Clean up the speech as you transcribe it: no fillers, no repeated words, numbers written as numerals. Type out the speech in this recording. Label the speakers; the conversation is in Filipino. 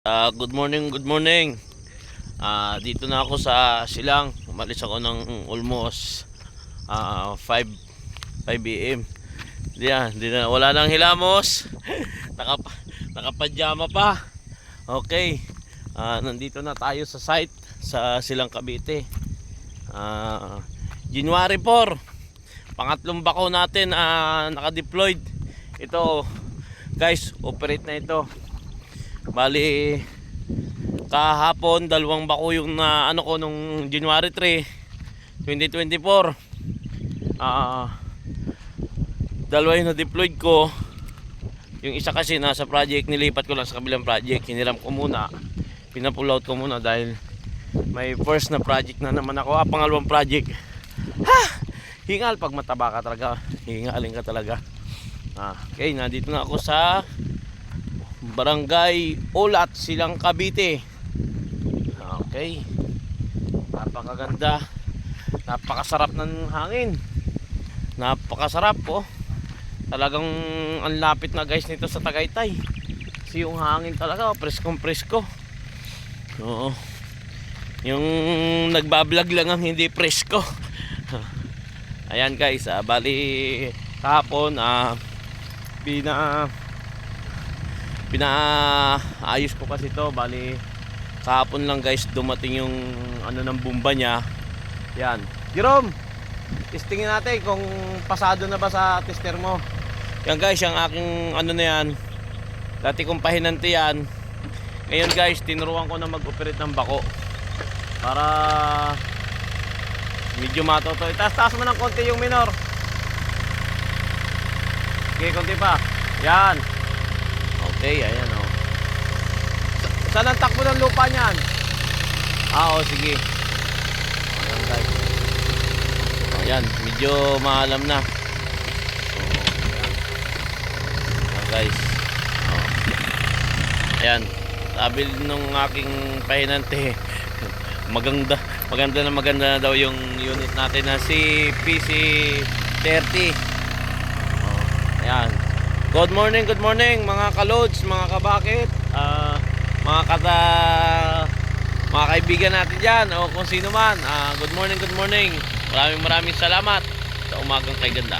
Speaker 1: Good morning, good morning. Dito na ako sa Silang. Umalis ako ng almost 5 AM. Di na, wala nang hilamos. Nakapadyama pa. Okay. Nandito na tayo sa site sa Silang Cavite. January 4. Pangatlong bako natin naka-deployed. Ito, guys, operate na ito. Bali kahapon dalawang bako yung ano ko nung January 3, 2024. Dalawa yung na-deployed ko. Yung isa kasi nasa project, nilipat ko lang sa kabilang project. Hiniram ko muna, pina-pull out ko muna dahil may first na project na naman ako. Pangalawang project. Hingal pag mataba ka talaga. Hingalin ka talaga. Okay, nandito na ako sa Barangay Ulat, Silang Cavite. Okay. Napakaganda. Napakasarap ng hangin. Napakasarap po. Talagang ang lapit na guys nito sa Tagaytay. Kasi yung hangin talaga, preskong presko. Oo. Yung nagbablog lang ang hindi presko. Ayan guys, bali kahapon pinaayos ko kasi to. Bali kahapon lang guys dumating yung ano ng bomba niya. Yan, Jerome, testingin natin kung pasado na ba sa tester mo. Yan guys, yung aking ano na yan, dati kong pahinante yan. Ngayon guys, tinuruan ko na mag-operate ng bako para medyo matoto. Itaas-taas mo ng konti yung minor. Okay, konti pa. Yan. Okay, ayan o. Saan ang takbo ng lupa niyan? Sige. Ayan guys. Ayan, medyo maalam na. Ayan guys. Ayan. Sabi nung aking pahinante, maganda na daw yung unit natin na si PC30. Ayan. Good morning mga kalods, mga kabakit, mga kaibigan natin dyan o kung sino man. Good morning. Maraming salamat sa umagang kay ganda.